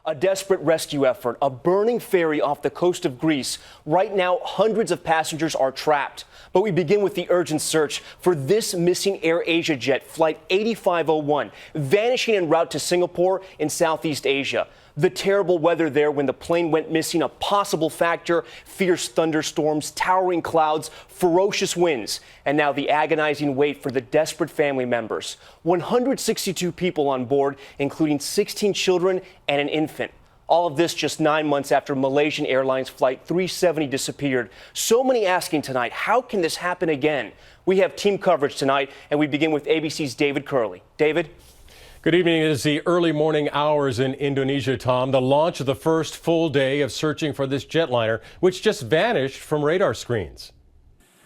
A desperate rescue effort, a burning ferry off the coast of Greece. Right now, hundreds of passengers are trapped. But we begin with the urgent search for this missing AirAsia jet, Flight 8501, vanishing en route to Singapore in Southeast Asia. The terrible weather there when the plane went missing, a possible factor, fierce thunderstorms, towering clouds, ferocious winds, and now the agonizing wait for the desperate family members. 162 people on board, including 16 children and an infant. All of this just 9 months after Malaysian Airlines Flight 370 disappeared. So many asking tonight, how can this happen again? We have team coverage tonight, and we begin with ABC's David Curley. David? Good evening. It is the early morning hours in Indonesia, Tom. The launch of the first full day of searching for this jetliner, which just vanished from radar screens.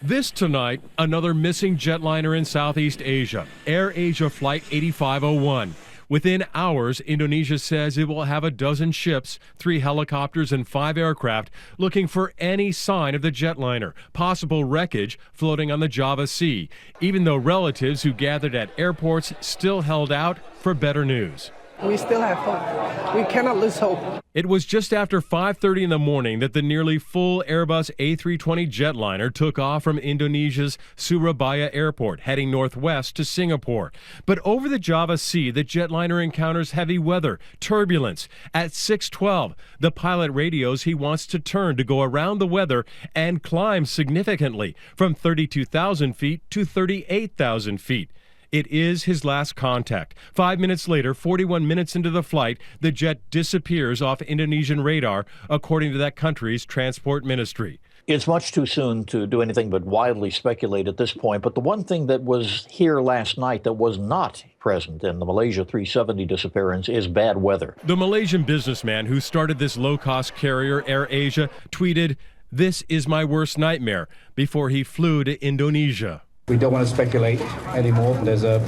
This tonight, another missing jetliner in Southeast Asia, AirAsia Flight 8501. Within hours, Indonesia says it will have a dozen ships, 3 helicopters and 5 aircraft looking for any sign of the jetliner, possible wreckage floating on the Java Sea, even though relatives who gathered at airports still held out for better news. We still have hope. We cannot lose hope. It was just after 5:30 in the morning that the nearly full Airbus A320 jetliner took off from Indonesia's Surabaya airport, heading northwest to Singapore. But over the Java Sea, the jetliner encounters heavy weather, turbulence. At 6:12, the pilot radios he wants to turn to go around the weather and climb significantly from 32,000 feet to 38,000 feet. It is his last contact. 5 minutes later, 41 minutes into the flight, the jet disappears off Indonesian radar, according to that country's transport ministry. It's much too soon to do anything but wildly speculate at this point. But the one thing that was here last night that was not present in the Malaysia 370 disappearance is bad weather. The Malaysian businessman who started this low-cost carrier, AirAsia, tweeted, "This is my worst nightmare," before he flew to Indonesia. We don't want to speculate anymore. There's a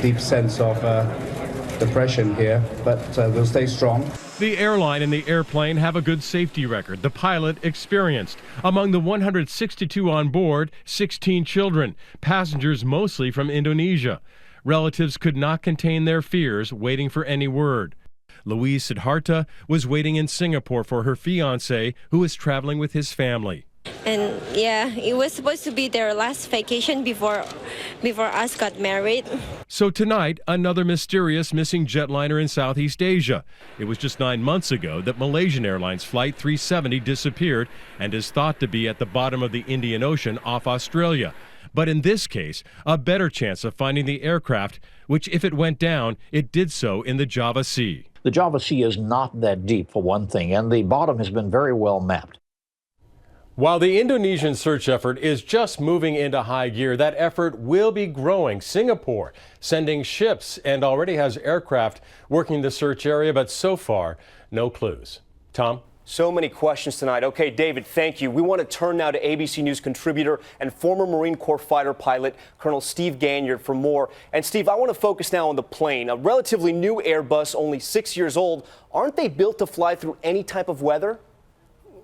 deep sense of depression here, but we'll stay strong. The airline and the airplane have a good safety record. The pilot experienced. Among the 162 on board, 16 children, passengers mostly from Indonesia. Relatives could not contain their fears, waiting for any word. Louise Siddhartha was waiting in Singapore for her fiancé, who was traveling with his family. And yeah, it was supposed to be their last vacation before us got married. So tonight, another mysterious missing jetliner in Southeast Asia. It was just 9 months ago that Malaysian Airlines Flight 370 disappeared and is thought to be at the bottom of the Indian Ocean off Australia. But in this case, a better chance of finding the aircraft, which if it went down, it did so in the Java Sea. The Java Sea is not that deep, for one thing, and the bottom has been very well mapped. While the Indonesian search effort is just moving into high gear, that effort will be growing. Singapore sending ships and already has aircraft working the search area, but so far, no clues. Tom? So many questions tonight. Okay, David, thank you. We want to turn now to ABC News contributor and former Marine Corps fighter pilot, Colonel Steve Ganyard, for more. And Steve, I want to focus now on the plane. A relatively new Airbus, only 6 years old. Aren't they built to fly through any type of weather?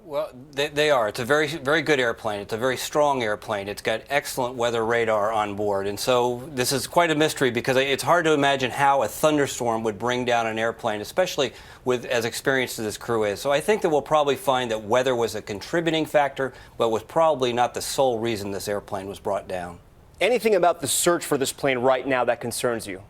Well, they are. It's a very, very good airplane. It's a very strong airplane. It's got excellent weather radar on board. And so this is quite a mystery because it's hard to imagine how a thunderstorm would bring down an airplane, especially with as experienced as this crew is. So I think that we'll probably find that weather was a contributing factor, but was probably not the sole reason this airplane was brought down. Anything about the search for this plane right now that concerns you?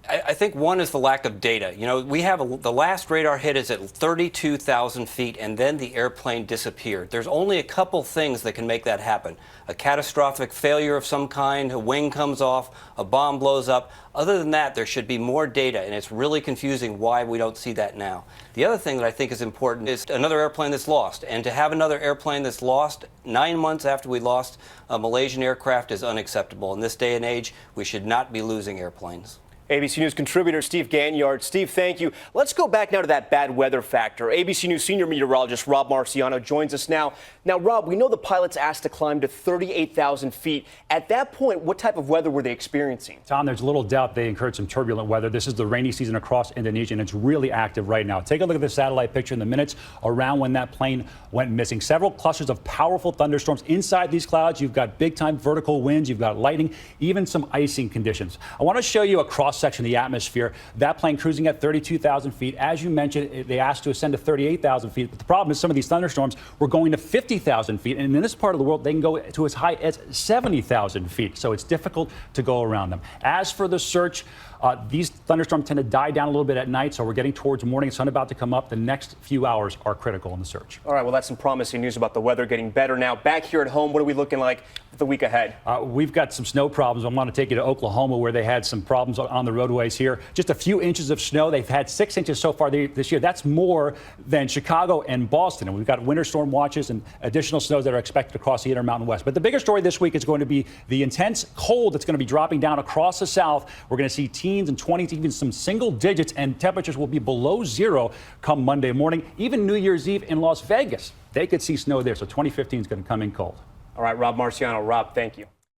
I think one is the lack of data. You know, we have the last radar hit is at 32,000 feet, and then the airplane disappeared. There's only a couple things that can make that happen. A catastrophic failure of some kind, a wing comes off, a bomb blows up. Other than that, there should be more data, and it's really confusing why we don't see that now. The other thing that I think is important is another airplane that's lost. And to have another airplane that's lost 9 months after we lost a Malaysian aircraft is unacceptable. In this day and age, we should not be losing airplanes. ABC News contributor Steve Ganyard. Steve, thank you. Let's go back now to that bad weather factor. ABC News senior meteorologist Rob Marciano joins us now. Now, Rob, we know the pilots asked to climb to 38,000 feet. At that point, what type of weather were they experiencing? Tom, there's little doubt they incurred some turbulent weather. This is the rainy season across Indonesia, and it's really active right now. Take a look at the satellite picture in the minutes around when that plane went missing. Several clusters of powerful thunderstorms. Inside these clouds, you've got big-time vertical winds, you've got lightning, even some icing conditions. I want to show you a cross section of the atmosphere. That plane cruising at 32,000 feet. As you mentioned, they asked to ascend to 38,000 feet. But the problem is some of these thunderstorms were going to 50,000 feet. And in this part of the world, they can go to as high as 70,000 feet. So it's difficult to go around them. As for the search, these thunderstorms tend to die down a little bit at night, so we're getting towards morning. Sun about to come up. The next few hours are critical in the search. All right, well, that's some promising news about the weather getting better now. Back here at home, what are we looking like the week ahead? We've got some snow problems. I want to take you to Oklahoma, where they had some problems on the roadways here. Just a few inches of snow. They've had 6 inches so far this year. That's more than Chicago and Boston. And we've got winter storm watches and additional snows that are expected across the Intermountain West. But the bigger story this week is going to be the intense cold that's going to be dropping down across the South. We're going to see teens and 20s, even some single digits, and temperatures will be below zero come Monday morning. Even New Year's Eve in Las Vegas, they could see snow there. So 2015 is going to come in cold. All right, Rob Marciano. Rob, thank you.